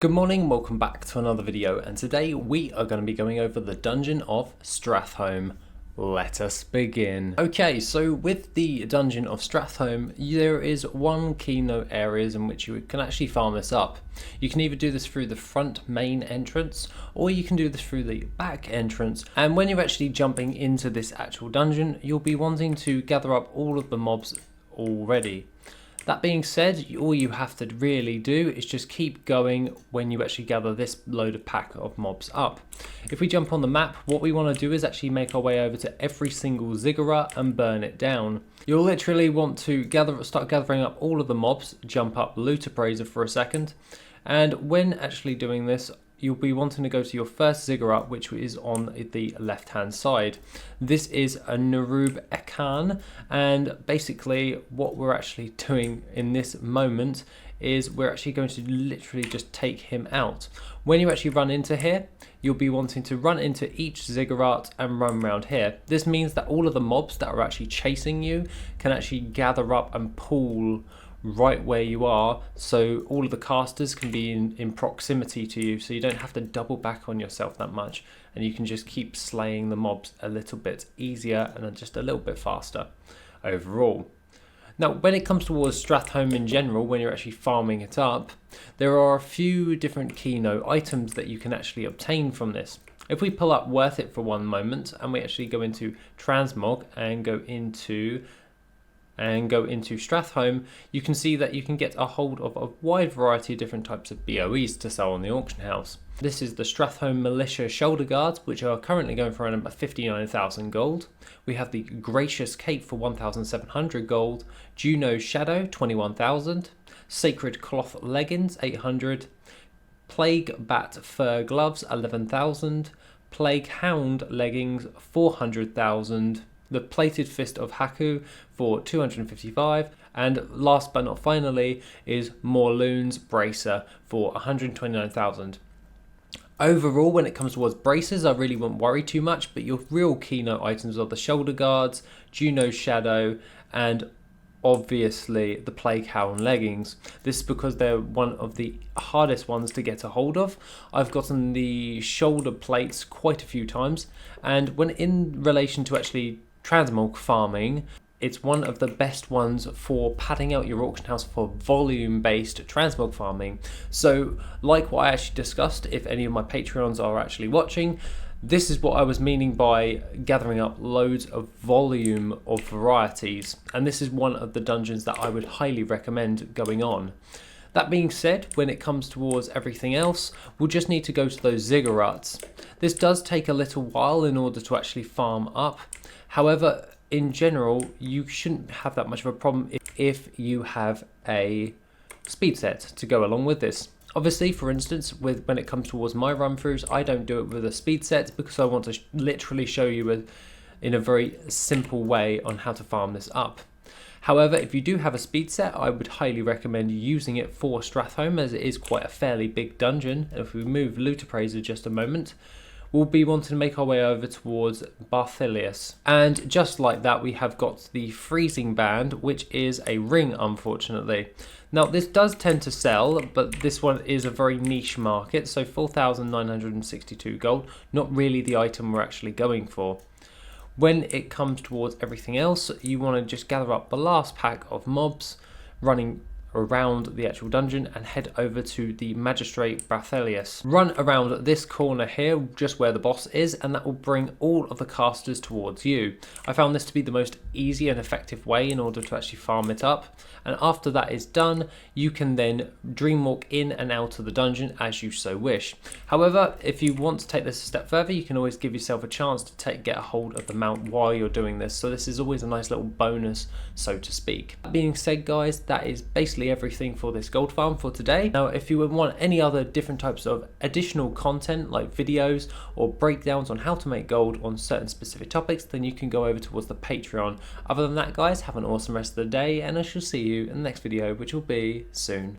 Good morning, welcome back to another video, and today we are going to be going over the dungeon of Stratholme. Let us begin. Okay, so with the dungeon of Stratholme, there is one keynote areas in which you can actually farm this up. You can either do this through the front main entrance, or you can do this through the back entrance, and when you're actually jumping into this actual dungeon, you'll be wanting to gather up all of the mobs already. That being said, all you have to really do is just keep going when you actually gather this load of pack of mobs up. If we jump on the map, what we want to do is actually make our way over to every single ziggurat and burn it down. You'll literally want to start gathering up all of the mobs, jump up Loot Appraiser for a second, and when actually doing this, you'll be wanting to go to your first ziggurat, which is on the left hand side. This is a 𝐆𝐀𝐿𝐿, and basically what we're actually doing in this moment is we're actually going to literally just take him out. When you actually run into here, you'll be wanting to run into each ziggurat and run around here. This means that all of the mobs that are actually chasing you can actually gather up and pool right where you are, so all of the casters can be in proximity to you, so you don't have to double back on yourself that much, and you can just keep slaying the mobs a little bit easier and just a little bit faster overall. Now, when it comes towards Stratholme in general, when you're actually farming it up, there are a few different keynote items that you can actually obtain from this. If we pull up Worth It for one moment, and we actually go into Transmog and go into Stratholme, you can see that you can get a hold of a wide variety of different types of BOEs to sell on the auction house. This is the Stratholme Militia Shoulder Guards, which are currently going for around about 59,000 gold. We have the Gracious Cape for 1,700 gold, Juno's Shadow 21,000, Sacred Cloth Leggings 800, Plague Bat Fur Gloves 11,000, Plague Hound Leggings 400,000, the Plated Fist of 𝐆𝐀𝐿𝐿 for 255, and last but not finally is Morloon's Bracer for 129,000. Overall, when it comes towards bracers, I really won't worry too much, but your real keynote items are the Shoulder Guards, Juno's Shadow, and obviously the Plague Hound Leggings. This is because they're one of the hardest ones to get a hold of. I've gotten the shoulder plates quite a few times, and when in relation to actually Transmog farming, it's one of the best ones for padding out your auction house for volume-based Transmog farming. So, like what I actually discussed, if any of my Patreons are actually watching, this is what I was meaning by gathering up loads of volume of varieties, and this is one of the dungeons that I would highly recommend going on. That being said, when it comes towards everything else, we'll just need to go to those ziggurats. This does take a little while in order to actually farm up. However, in general, you shouldn't have that much of a problem if you have a speed set to go along with this. Obviously, for instance, when it comes towards my run-throughs, I don't do it with a speed set because I want to literally show you in a very simple way on how to farm this up. However, if you do have a speed set, I would highly recommend using it for Stratholme, as it is quite a fairly big dungeon. If we move Loot Appraiser just a moment, we'll be wanting to make our way over towards 𝐵𝐻𝐿𝐿. And just like that, we have got the Freezing Band, which is a ring, unfortunately. Now, this does tend to sell, but this one is a very niche market, so 4,962 gold, not really the item we're actually going for. When it comes towards everything else, you want to just gather up the last pack of mobs running around the actual dungeon and head over to the Magistrate 𝐵𝐻𝐿𝐿. Run around this corner here, just where the boss is, and that will bring all of the casters towards you. I found this to be the most easy and effective way in order to actually farm it up, and after that is done, you can then dreamwalk in and out of the dungeon as you so wish. However, if you want to take this a step further, you can always give yourself a chance to get a hold of the mount while you're doing this, so this is always a nice little bonus, so to speak. That being said, guys, that is basically everything for this gold farm for today. Now, if you would want any other different types of additional content like videos or breakdowns on how to make gold on certain specific topics, then you can go over towards the Patreon. Other than that, guys, have an awesome rest of the day, and I shall see you in the next video, which will be soon.